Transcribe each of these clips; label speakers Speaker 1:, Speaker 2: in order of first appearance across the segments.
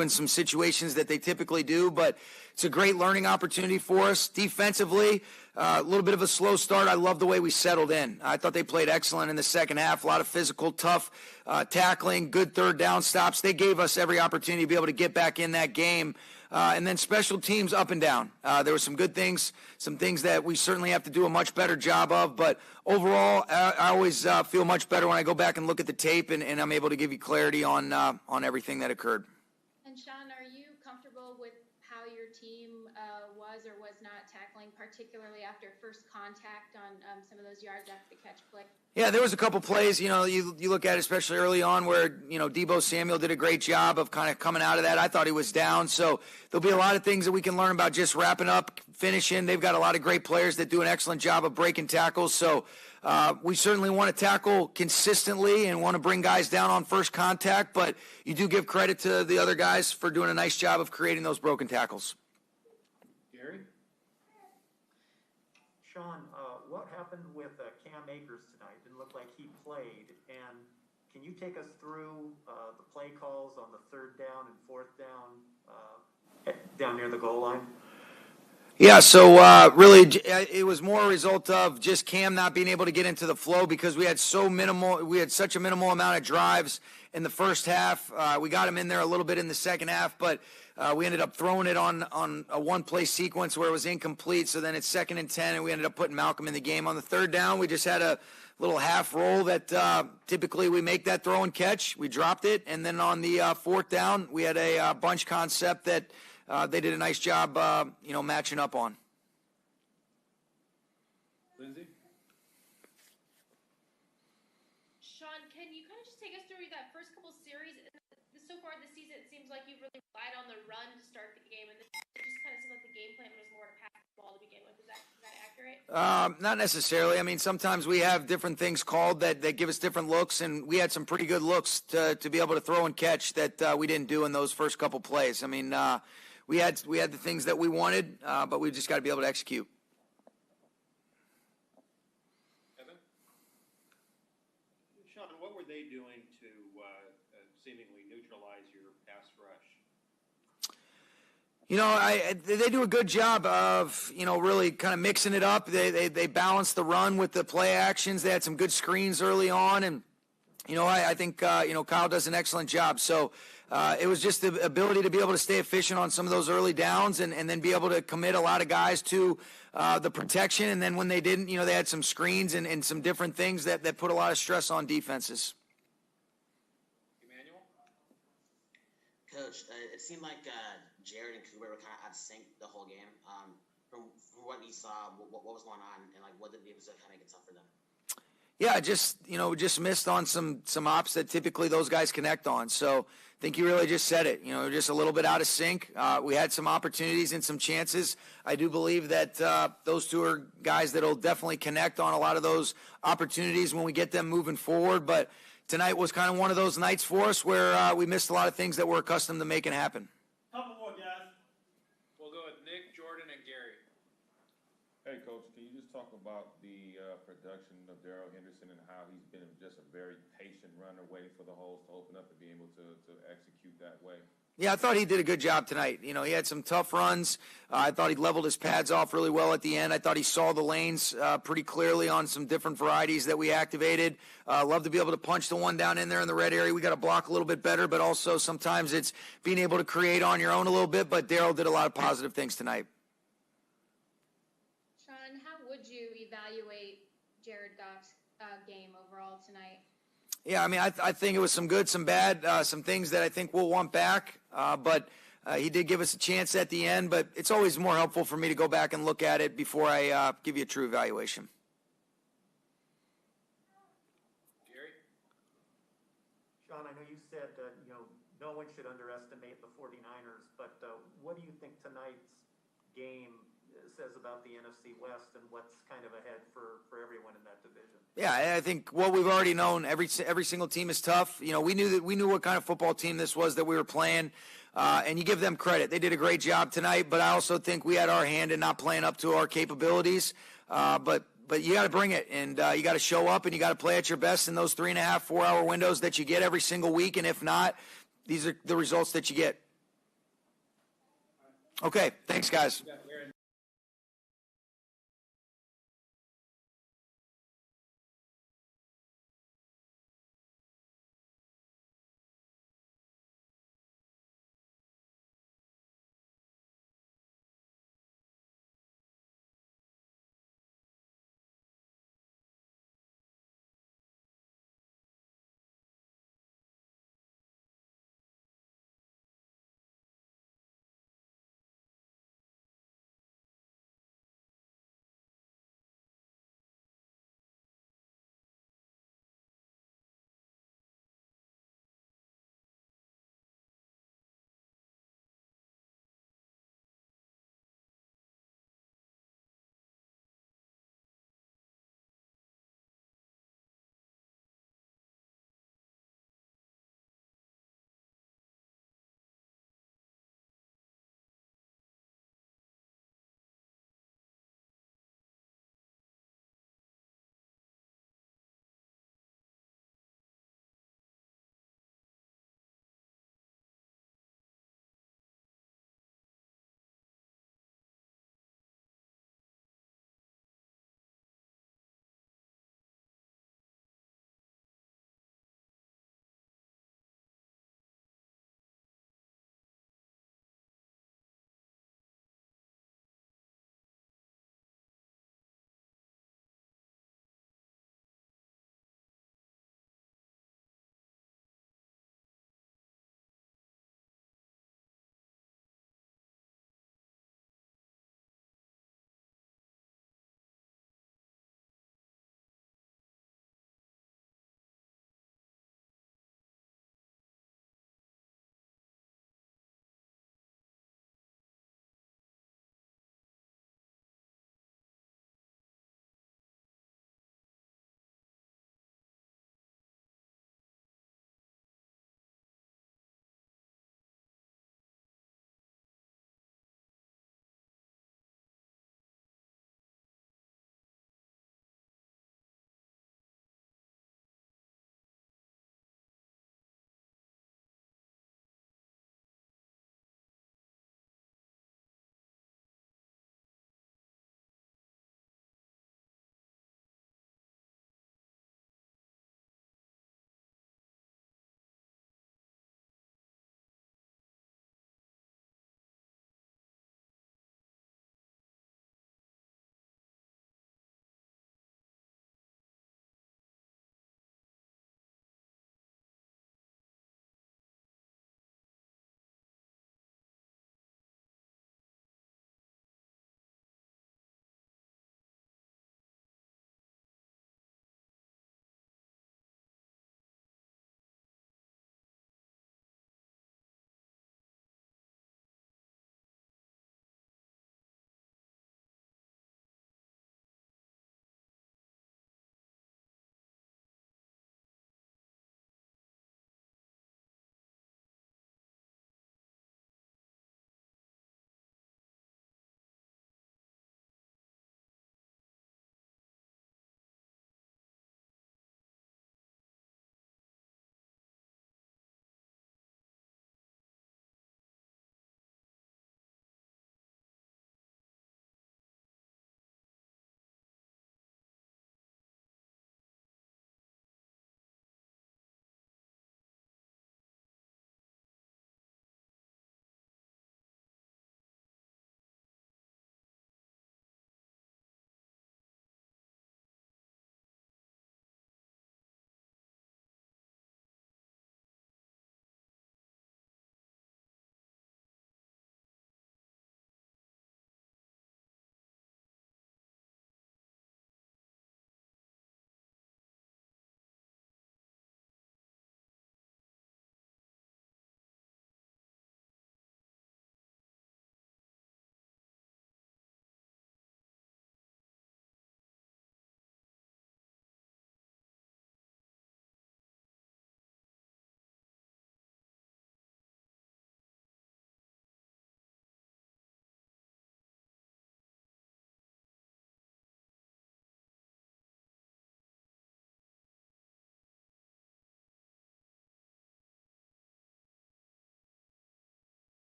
Speaker 1: through in some situations that they typically do, but it's a great learning opportunity for us. Defensively, a little bit of a slow start. I love the way we settled in. I thought they played excellent in the second half. A lot of physical, tough tackling, good third down stops. They gave us every opportunity to be able to get back in that game. And then special teams up and down. There were some good things, some things that we certainly have to do a much better job of. But overall, I always feel much better when I go back and look at the tape and I'm able to give you clarity on everything that occurred.
Speaker 2: And Sean, are you comfortable with how your team was or was not tackling, particularly after first contact on some of those yards after the catch play?
Speaker 1: Yeah, there was a couple plays, you look at it, especially early on, where, Deebo Samuel did a great job of kind of coming out of that. I thought he was down. So there'll be a lot of things that we can learn about just wrapping up, finishing. They've got a lot of great players that do an excellent job of breaking tackles. So we certainly want to tackle consistently and want to bring guys down on first contact, but you do give credit to the other guys for doing a nice job of creating those broken tackles.
Speaker 3: Gary?
Speaker 4: Sean, what happened with Cam Akers tonight? Didn't look like he played. And can you take us through the play calls on the third down and fourth down near the goal line?
Speaker 1: Yeah, so really it was more a result of just Cam not being able to get into the flow because we had such a minimal amount of drives in the first half. We got him in there a little bit in the second half, but we ended up throwing it on a one-play sequence where it was incomplete, so then it's 2nd and 10, and we ended up putting Malcolm in the game. On the third down, we just had a little half roll that typically we make that throw and catch. We dropped it, and then on the fourth down, we had a bunch concept that they did a nice job, matching up on.
Speaker 3: Lindsay?
Speaker 2: Sean, can you kind of just take us through that first couple series? So far this season, it seems like you've really relied on the run to start the game, and it just kind of seemed like the game plan was more to pass the ball to begin with. Is that accurate?
Speaker 1: Not necessarily. I mean, sometimes we have different things called that give us different looks, and we had some pretty good looks to be able to throw and catch that we didn't do in those first couple plays. I mean, we had the things that we wanted, but we just got to be able to execute.
Speaker 3: Evan? Sean, what were they doing to seemingly neutralize your pass rush?
Speaker 1: They do a good job of, really kind of mixing it up. They balance the run with the play actions. They had some good screens early on, and I think Kyle does an excellent job. So it was just the ability to be able to stay efficient on some of those early downs and then be able to commit a lot of guys to the protection. And then when they didn't, they had some screens and some different things that put a lot of stress on defenses.
Speaker 3: Emmanuel?
Speaker 5: Coach, it seemed like Jared and Cooper were kind of out of sync the whole game. From what you saw, what was going on, and what did the episode kind of make it tough for them?
Speaker 1: Yeah, just missed on some ops that typically those guys connect on. So I think you really just said it. Just a little bit out of sync. We had some opportunities and some chances. I do believe that those two are guys that will definitely connect on a lot of those opportunities when we get them moving forward. But tonight was kind of one of those nights for us where we missed a lot of things that we're accustomed to making happen.
Speaker 3: Couple more, guys. We'll go with Nick, Jordan, and Gary.
Speaker 6: Hey, Coach, can you just talk about the production of Darrell Henderson and how he's been just a very patient runner, waiting for the holes to open up and be able to execute that way?
Speaker 1: Yeah, I thought he did a good job tonight. He had some tough runs. I thought he leveled his pads off really well at the end. I thought he saw the lanes pretty clearly on some different varieties that we activated. Love to be able to punch the one down in there in the red area. We got to block a little bit better, but also sometimes it's being able to create on your own a little bit. But Darrell did a lot of positive things tonight.
Speaker 2: Sean, how would you evaluate Jared Goff's game overall tonight?
Speaker 1: Yeah, I mean, I think it was some good, some bad, some things that I think we'll want back. But he did give us a chance at the end. But it's always more helpful for me to go back and look at it before I give you a true evaluation.
Speaker 3: Gary?
Speaker 4: Sean, I know you said no one should underestimate the 49ers, but what do you think tonight's game says about the NFC West and what's kind of ahead for everyone in that division?
Speaker 1: Yeah, I think what we've already known, every single team is tough. We knew what kind of football team this was that we were playing, and you give them credit. They did a great job tonight, but I also think we had our hand in not playing up to our capabilities. But you got to bring it, and you got to show up, and you got to play at your best in those 3.5, 4 hour windows that you get every single week. And if not, these are the results that you get. Okay, thanks, guys.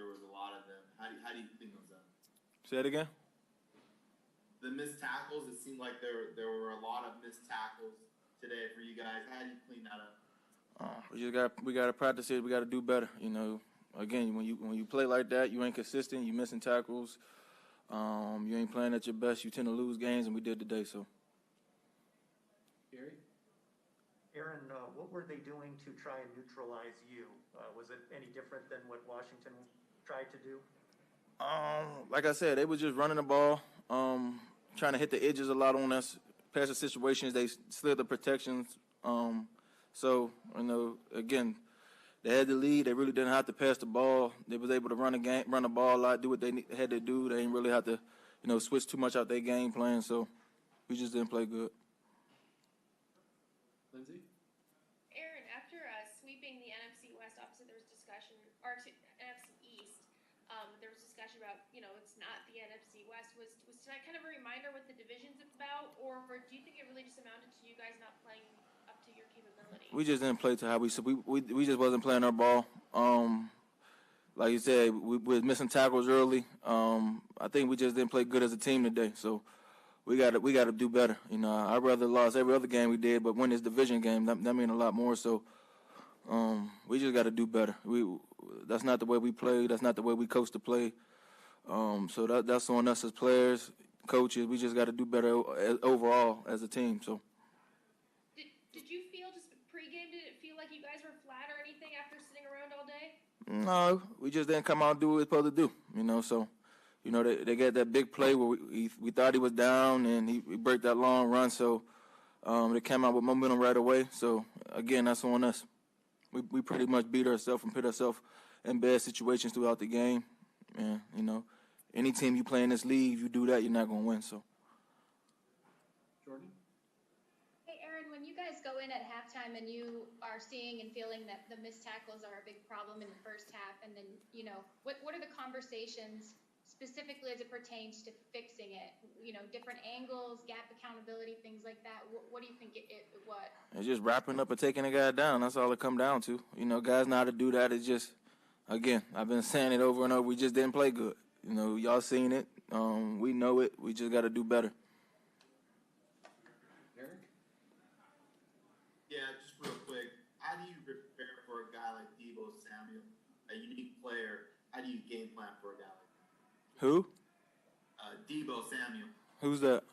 Speaker 7: was a lot of them. How do you clean those up?
Speaker 6: Say it again.
Speaker 7: The missed tackles. It seemed like there were a lot of missed tackles today for you guys. How do you clean that up?
Speaker 6: We got to practice it. We got to do better. You know, again, when you play like that, you ain't consistent. You missing tackles. You ain't playing at your best. You tend to lose games, and we did today. So.
Speaker 3: Gary?
Speaker 4: Aaron, what were they doing to try and neutralize you? Was it any different than what Washington tried to do?
Speaker 6: Like I said, they were just running the ball, trying to hit the edges a lot on us. Passing situations, they slid the protections. So, you know, again, they had the lead. They really didn't have to pass the ball. They was able to run the ball a lot, do what they had to do. They didn't really have to, you know, switch too much out their game plan. So we just didn't play good.
Speaker 3: Lindsay?
Speaker 2: Aaron, after sweeping the NFC West, obviously there was discussion, or NFC East, there was discussion about, you know, it's not the NFC West. Was tonight kind of a reminder what the division's about, or do you think it really just amounted to you guys not playing up to your capability?
Speaker 6: We just didn't play to how we just wasn't playing our ball. Like you said, we was missing tackles early. I think we just didn't play good as a team today. So we got to do better. You know, I'd rather lost every other game we did, but win this division game that mean a lot more. So we just got to do better. That's not the way we play. That's not the way we coach to play. So that's on us as players, coaches. We just got to do better overall as a team. So.
Speaker 2: Did you feel just pregame? Did it feel like you guys were flat or anything after sitting around all day?
Speaker 6: No, we just didn't come out and do what we were supposed to do. You know, so. You know, they got that big play where we thought he was down, and he broke that long run. So they came out with momentum right away. So, again, that's on us. We pretty much beat ourselves and put ourselves in bad situations throughout the game. And, you know, any team you play in this league, if you do that, you're not going to win. So.
Speaker 3: Jordan?
Speaker 8: Hey, Aaron, when you guys go in at halftime and you are seeing and feeling that the missed tackles are a big problem in the first half, and then, you know, what are the conversations specifically as it pertains to fixing it? You know, different angles, gap accountability, things like that. What do you think what?
Speaker 6: It's just wrapping up and taking a guy down. That's all it come down to. You know, guys know how to do that. It's just, again, I've been saying it over and over. We just didn't play good. You know, y'all seen it. We know it. We just got to do better.
Speaker 3: Eric?
Speaker 7: Yeah, just real quick. How do you prepare for a guy like Deebo Samuel, a unique player? How do you game plan for a guy like that?
Speaker 6: Who?
Speaker 7: Deebo Samuel.
Speaker 6: Who's that?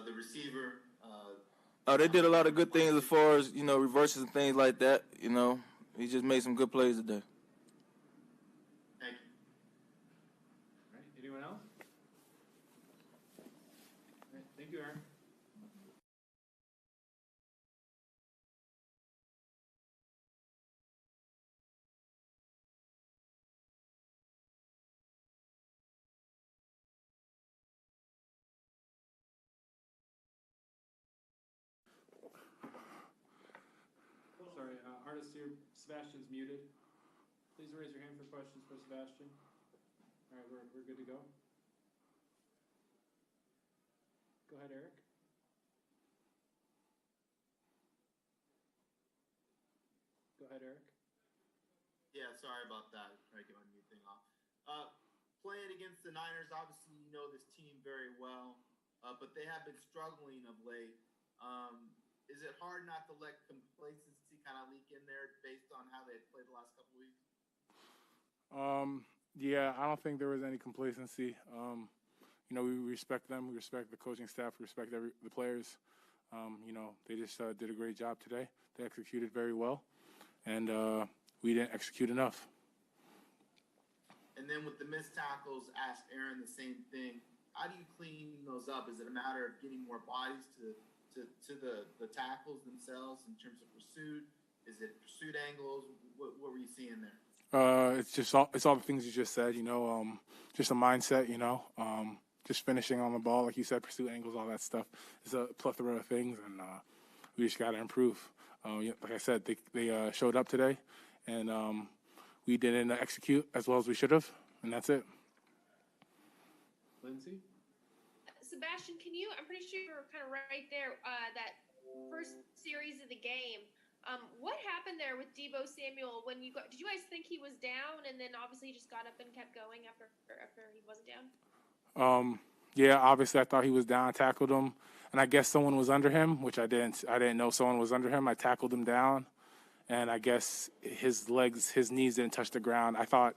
Speaker 7: The receiver.
Speaker 6: They did a lot of good things as far as, you know, reverses and things like that. You know, he just made some good plays today.
Speaker 7: Thank you.
Speaker 3: All right, anyone else? All right, thank you, Aaron. Sorry, artist here, Sebastian's muted. Please raise your hand for questions for Sebastian. All right, we're good to go. Go ahead, Eric. Go ahead, Eric.
Speaker 7: Yeah, sorry about that. Try to get my mute thing off. Playing against the Niners, obviously you know this team very well, but they have been struggling of late. Is it hard not to let complacency kind of leak in there based on how they played the last couple of weeks?
Speaker 9: Yeah, I don't think there was any complacency. You know, we respect them. We respect the coaching staff. We respect the players. You know, they just did a great job today. They executed very well, and we didn't execute enough.
Speaker 7: And then with the missed tackles, asked Aaron the same thing. How do you clean those up? Is it a matter of getting more bodies to the tackles themselves in terms of pursuit? Is it pursuit angles? What were you seeing there?
Speaker 9: It's all the things you just said, you know, just a mindset, you know, just finishing on the ball, like you said, pursuit angles, all that stuff. It's a plethora of things, and we just got to improve. Like I said, they showed up today, and we didn't execute as well as we should have, and that's it.
Speaker 3: Lindsay?
Speaker 2: Sebastian, I'm pretty sure you were kind of right there, that first series of the game, What happened there with Debo Samuel when did you guys think he was down and then obviously he just got up and kept going after he wasn't down?
Speaker 9: Yeah, obviously I thought he was down, tackled him, and I guess someone was under him, which I didn't know someone was under him. I tackled him down, and I guess his knees didn't touch the ground. I thought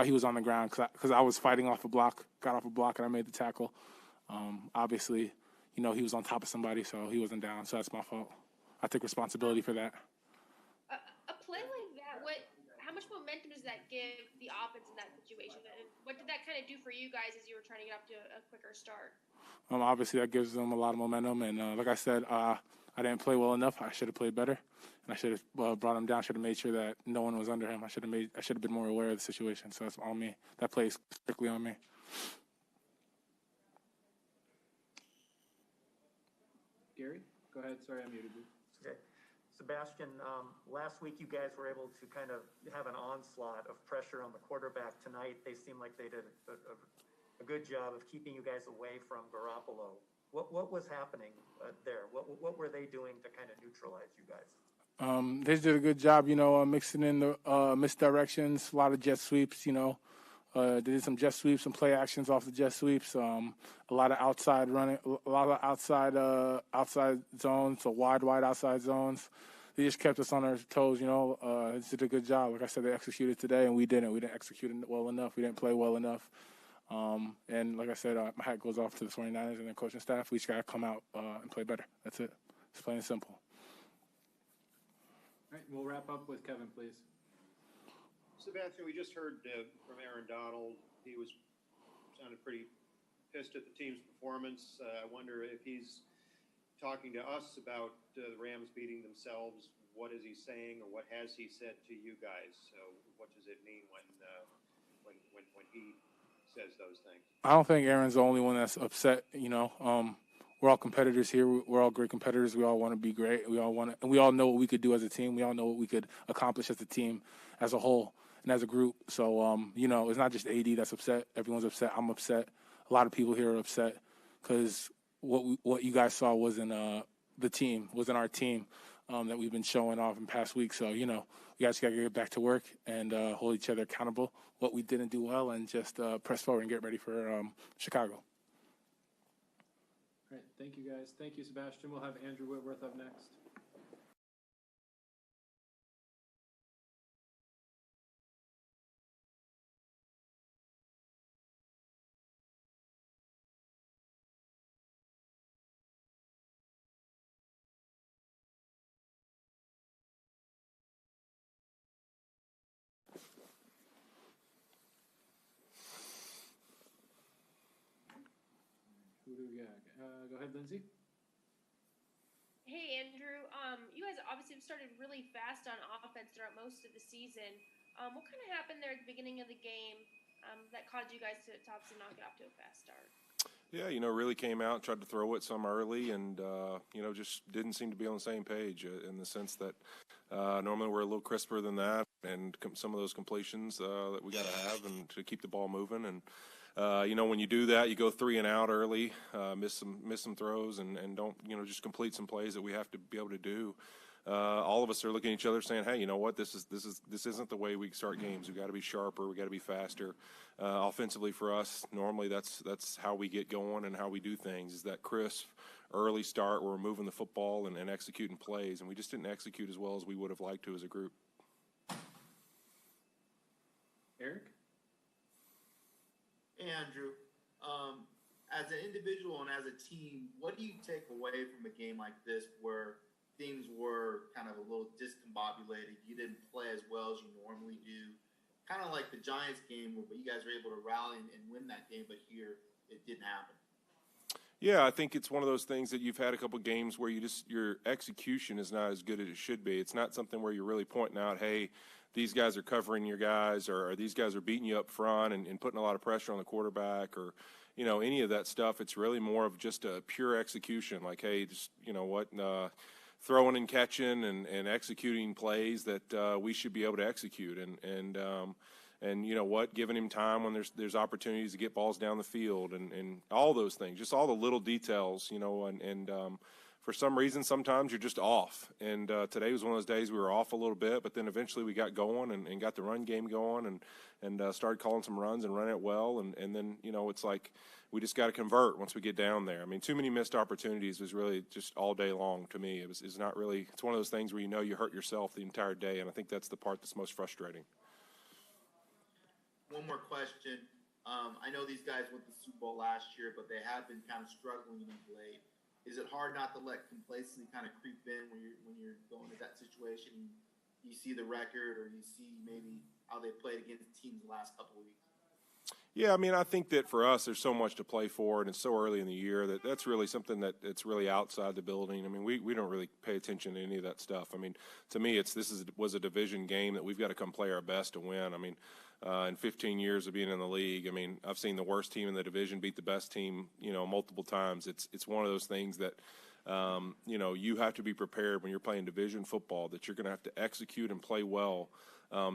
Speaker 9: he was on the ground because I was fighting off a block, got off a block, and I made the tackle. Obviously, he was on top of somebody, so he wasn't down. So that's my fault. I take responsibility for that.
Speaker 2: A play like that, how much momentum does that give the offense in that situation? And what did that kind of do for you guys as you were trying to get up to a quicker start?
Speaker 9: Obviously, that gives them a lot of momentum. And like I said, I didn't play well enough. I should have played better. And I should have brought him down, should have made sure that no one was under him. I should have been more aware of the situation. So that's on me. That play is strictly on me.
Speaker 3: Gary, go ahead. Sorry, I muted you.
Speaker 4: Okay. Sebastian, last week you guys were able to kind of have an onslaught of pressure on the quarterback. Tonight they seem like they did a good job of keeping you guys away from Garoppolo. What was happening there? What were they doing to kind of neutralize you guys?
Speaker 9: They did a good job, mixing in the misdirections, a lot of jet sweeps, they did some jet sweeps, some play actions off the jet sweeps, a lot of outside running, a lot of outside zones, so wide outside zones. They just kept us on our toes, they did a good job. Like I said, they executed today, and we didn't. We didn't execute it well enough. We didn't play well enough. And like I said, my hat goes off to the 49ers and their coaching staff. We just got to come out and play better. That's it. It's plain and simple.
Speaker 3: All right, we'll wrap up with Kevin, please.
Speaker 10: Sebastian, we just heard from Aaron Donald. He sounded pretty pissed at the team's performance. I wonder if he's talking to us about the Rams beating themselves. What is he saying, or what has he said to you guys? So, what does it mean when he says those things?
Speaker 9: I don't think Aaron's the only one that's upset. We're all competitors here. We're all great competitors. We all want to be great. We all know what we could do as a team. We all know what we could accomplish as a team, as a whole, and as a group. So, it's not just AD that's upset. Everyone's upset. I'm upset. A lot of people here are upset because what you guys saw wasn't the team, wasn't our team that we've been showing off in past weeks. So, we guys got to get back to work and hold each other accountable. What we didn't do well, and just press forward and get ready for Chicago.
Speaker 3: All right, thank you, guys. Thank you, Sebastian. We'll have Andrew Whitworth up next. Who do we got? Go ahead, Lindsay.
Speaker 2: Hey, Andrew. You guys obviously have started really fast on offense throughout most of the season. What kind of happened there at the beginning of the game that caused you guys to obviously not get off to a fast start?
Speaker 11: Yeah, really came out, tried to throw it some early, and, just didn't seem to be on the same page in the sense that normally we're a little crisper than that, and some of those completions that we got to have and to keep the ball moving. And, when you do that, you go 3 and out early, miss some throws, and don't, just complete some plays that we have to be able to do. All of us are looking at each other saying, hey, you know what, this isn't the way we start games. We've got to be sharper. We've got to be faster. Offensively for us, normally that's how we get going and how we do things, is that crisp early start where we're moving the football and executing plays, and we just didn't execute as well as we would have liked to as a group.
Speaker 3: Eric?
Speaker 7: Hey, Andrew. As an individual and as a team, what do you take away from a game like this where things were kind of a little discombobulated? You didn't play as well as you normally do. Kind of like the Giants game where you guys were able to rally and win that game, but here it didn't happen.
Speaker 11: Yeah, I think it's one of those things that you've had a couple games where your execution is not as good as it should be. It's not something where you're really pointing out, hey, these guys are covering your guys, or these guys are beating you up front and putting a lot of pressure on the quarterback, or any of that stuff. It's really more of just a pure execution, like, hey, just throwing and catching and executing plays that we should be able to execute, and giving him time when there's opportunities to get balls down the field, and all those things, just all the little details, and for some reason, sometimes you're just off. And today was one of those days we were off a little bit, but then eventually we got going and got the run game going and started calling some runs and running it well. And then, it's like we just got to convert once we get down there. I mean, too many missed opportunities was really just all day long to me. It's not really – it's one of those things where you hurt yourself the entire day, and I think that's the part that's most frustrating.
Speaker 7: One more question. I know these guys went to the Super Bowl last year, but they have been kind of struggling of late. Is it hard not to let complacency kind of creep in when you're going to that situation? You see the record, or you see maybe how they played against teams the last couple of weeks.
Speaker 11: Yeah, I mean, I think that for us, there's so much to play for, and it's so early in the year that's really something that it's really outside the building. I mean, we don't really pay attention to any of that stuff. I mean, to me, was a division game that we've got to come play our best to win. I mean, in 15 years of being in the league, I mean, I've seen the worst team in the division beat the best team, multiple times. It's one of those things that, you have to be prepared when you're playing division football that you're going to have to execute and play well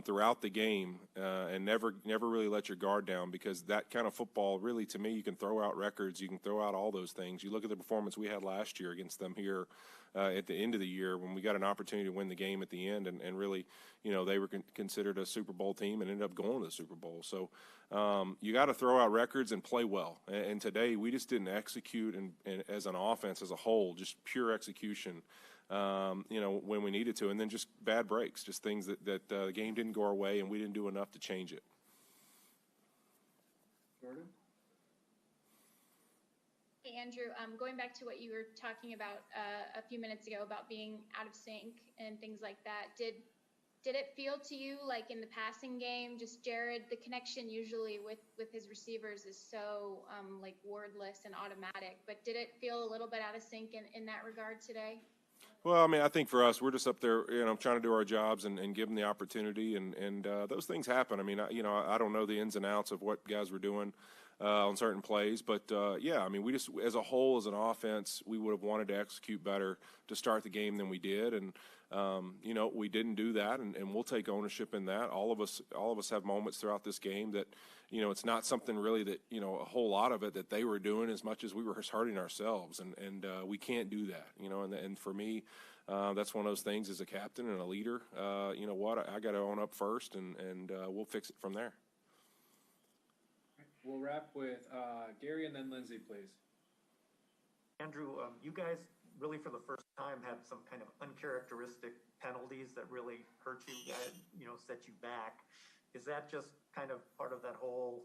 Speaker 11: throughout the game and never really let your guard down, because that kind of football, really, to me, you can throw out records, you can throw out all those things. You look at the performance we had last year against them here at the end of the year when we got an opportunity to win the game at the end, and really, they were considered a Super Bowl team and ended up going to the Super Bowl. So you got to throw out records and play well. And today we just didn't execute and as an offense as a whole, just pure execution. When we needed to, and then just bad breaks, just things that the game didn't go our way, and we didn't do enough to change it.
Speaker 3: Jordan?
Speaker 8: Hey, Andrew, going back to what you were talking about a few minutes ago about being out of sync and things like that, did it feel to you like in the passing game, just Jared, the connection usually with his receivers is so like wordless and automatic, but did it feel a little bit out of sync in that regard today?
Speaker 11: Well, I mean, I think for us, we're just up there, trying to do our jobs and give them the opportunity, and those things happen. I mean, I don't know the ins and outs of what guys were doing on certain plays, but yeah, I mean, we just, as a whole, as an offense, we would have wanted to execute better to start the game than we did, and we didn't do that, and we'll take ownership in that. All of us have moments throughout this game that, it's not something really that, a whole lot of it that they were doing as much as we were hurting ourselves, and we can't do that, and for me, that's one of those things as a captain and a leader, I got to own up first, and we'll fix it from there.
Speaker 3: We'll wrap with Gary and then Lindsay, please.
Speaker 4: Andrew, you guys really for the first time had some kind of uncharacteristic penalties that really hurt you, set you back. Is that just kind of part of that whole,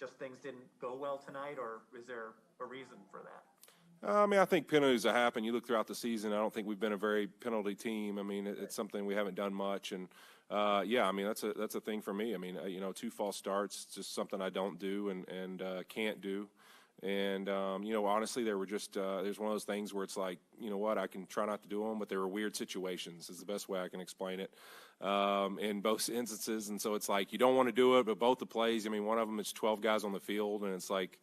Speaker 4: just things didn't go well tonight, or is there a reason for that?
Speaker 11: I mean, I think penalties that happen. You look throughout the season, I don't think we've been a very penalty team. I mean, it's something we haven't done much, and yeah, I mean, that's a thing for me. I mean, 2 false starts, just something I don't do and can't do. And, honestly, they were just, there's one of those things where it's like, I can try not to do them, but they were weird situations is the best way I can explain it in both instances. And so it's like, you don't want to do it, but both the plays, I mean, one of them is 12 guys on the field, and it's like,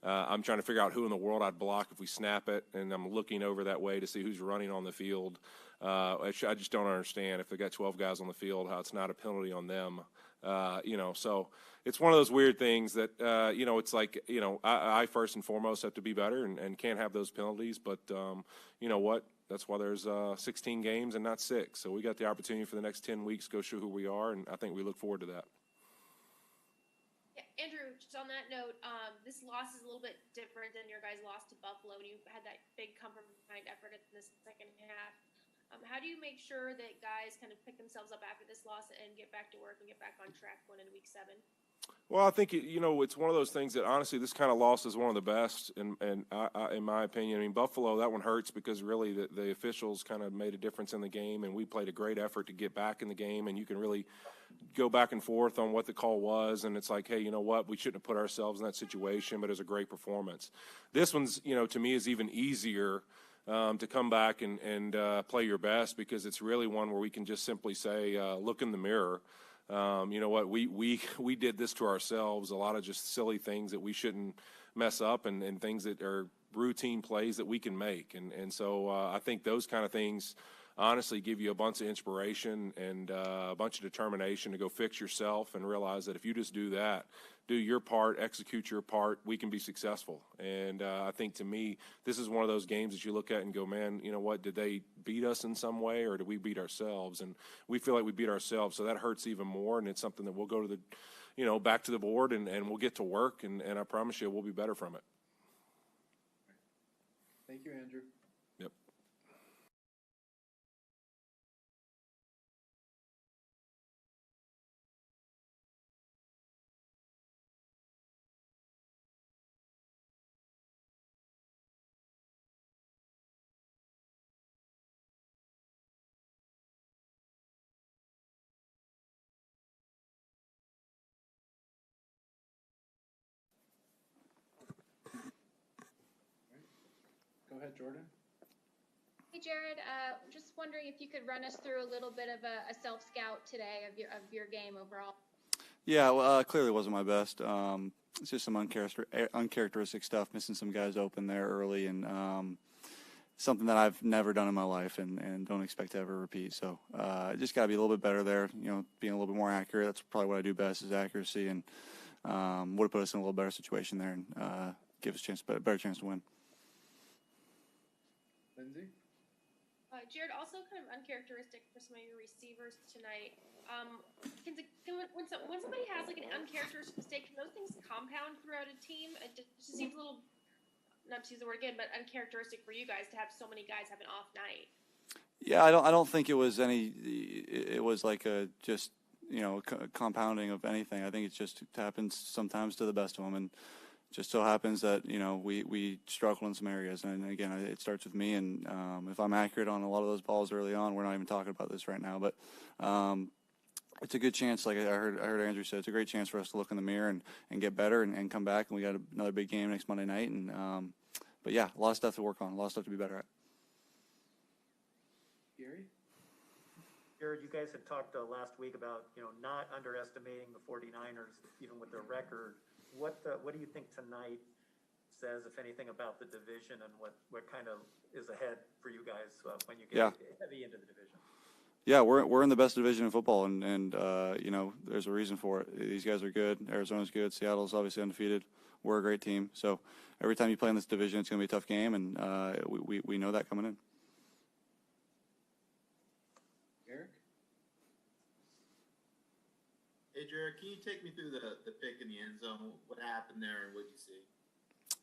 Speaker 11: I'm trying to figure out who in the world I'd block if we snap it, and I'm looking over that way to see who's running on the field. I just don't understand if they got 12 guys on the field, how it's not a penalty on them. So it's one of those weird things that, it's like, I first and foremost have to be better and can't have those penalties. But you know what? That's why there's 16 games and not 6. So we got the opportunity for the next 10 weeks to go show who we are, and I think we look forward to that.
Speaker 2: Yeah, Andrew, just on that note, this loss is a little bit different than your guys' loss to Buffalo, and you had that big come-from-behind effort in the second half. How do you make sure that guys kind of pick themselves up after this loss and get back to work and get back on track going into Week 7?
Speaker 11: Well, I think, it's one of those things that, honestly, this kind of loss is one of the best, and in my opinion. I mean, Buffalo, that one hurts because really the officials kind of made a difference in the game, and we played a great effort to get back in the game, and you can really go back and forth on what the call was, and it's like, hey, you know what, we shouldn't have put ourselves in that situation, but it was a great performance. This one's, to me, is even easier to come back and play your best, because it's really one where we can just simply say, look in the mirror. You know what, we did this to ourselves, a lot of just silly things that we shouldn't mess up, and things that are routine plays that we can make. And so I think those kind of things honestly give you a bunch of inspiration and a bunch of determination to go fix yourself and realize that if you just do that, do your part, execute your part, we can be successful. And I think, to me, this is one of those games that you look at and go, man, you know what, did they beat us in some way, or did we beat ourselves? And we feel like we beat ourselves, so that hurts even more, and it's something that we'll go to the, back to the board, and we'll get to work, and I promise you we'll be better from it.
Speaker 3: Thank you, Andrew.
Speaker 11: Yep.
Speaker 3: Go ahead, Jordan.
Speaker 8: Hey, Jared, just wondering if you could run us through a little bit of a self-scout today of your game overall.
Speaker 12: Yeah, well, clearly wasn't my best. It's just some uncharacteristic stuff, missing some guys open there early, and something that I've never done in my life and don't expect to ever repeat. So just got to be a little bit better there, being a little bit more accurate. That's probably what I do best, is accuracy, and would have put us in a little better situation there and give us a better chance to win.
Speaker 3: Lindsay?
Speaker 2: Jared, also kind of uncharacteristic for some of your receivers tonight. When somebody has like an uncharacteristic mistake, can those things compound throughout a team? It just seems a little, not to use the word again, but uncharacteristic for you guys to have so many guys have an off night.
Speaker 12: Yeah, I don't think it was it was like just compounding of anything. I think it just happens sometimes to the best of them, and just so happens that we struggle in some areas. And again, it starts with me, and if I'm accurate on a lot of those balls early on, we're not even talking about this right now, but it's a good chance. Like I heard Andrew say, it's a great chance for us to look in the mirror and get better and come back. And we got another big game next Monday night. And but yeah, a lot of stuff to work on, a lot of stuff to be better at.
Speaker 3: Gary?
Speaker 4: Jared, you guys had talked last week about not underestimating the 49ers, even with their record. What do you think tonight says, if anything, about the division and what kind of is ahead for you guys when you get heavy into the division?
Speaker 12: Yeah, we're in the best division in football, and there's a reason for it. These guys are good. Arizona's good. Seattle's obviously undefeated. We're a great team. So every time you play in this division, it's going to be a tough game, and we know that coming in.
Speaker 3: Eric?
Speaker 7: Hey, Jared, can you take me through the pick in the end zone? What happened there and what did you see?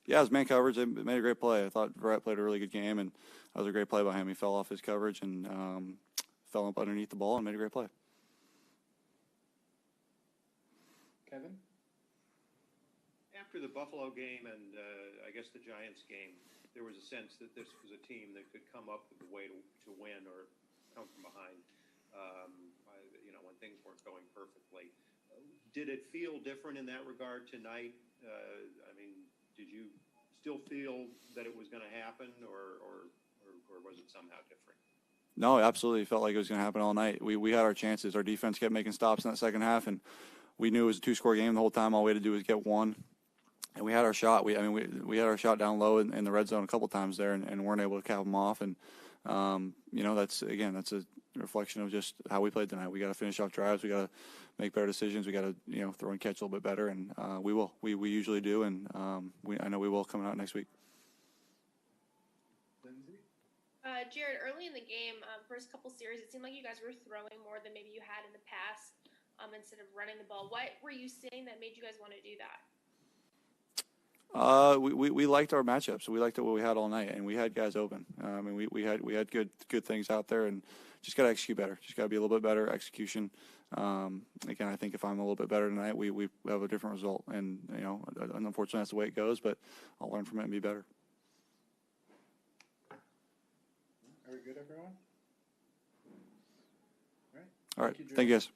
Speaker 12: Yeah, it was man coverage. They made a great play. I thought Verrett played a really good game, and that was a great play by him. He fell off his coverage and fell up underneath the ball and made a great play.
Speaker 3: Kevin?
Speaker 10: After the Buffalo game and I guess the Giants game, there was a sense that this was a team that could come up with a way to win or come from behind, when things weren't going perfectly. Did it feel different in that regard tonight? Did you still feel that it was going to happen, or was it somehow different?
Speaker 12: No, absolutely. It felt like it was going to happen all night. We had our chances. Our defense kept making stops in that second half, and we knew it was a two-score game the whole time. All we had to do was get one, and we had our shot. We had our shot down low in the red zone a couple times there, and weren't able to cap them off. And that's a reflection of just how we played tonight. We got to finish off drives. We got to make better decisions. We got to throw and catch a little bit better, and we will. We usually do, and I know we will coming out next week.
Speaker 3: Lindsay?
Speaker 2: Jared, early in the game, first couple series, it seemed like you guys were throwing more than maybe you had in the past instead of running the ball. What were you seeing that made you guys want to do that?
Speaker 12: We liked our matchups. We liked what we had all night, and we had guys open. We had good things out there, and just got to execute better. Just got to be a little bit better execution. Again, I think if I'm a little bit better tonight, we have a different result. And unfortunately, that's the way it goes. But I'll learn from it and be better.
Speaker 3: Are we good, everyone? All right.
Speaker 12: All right. Thank you, guys.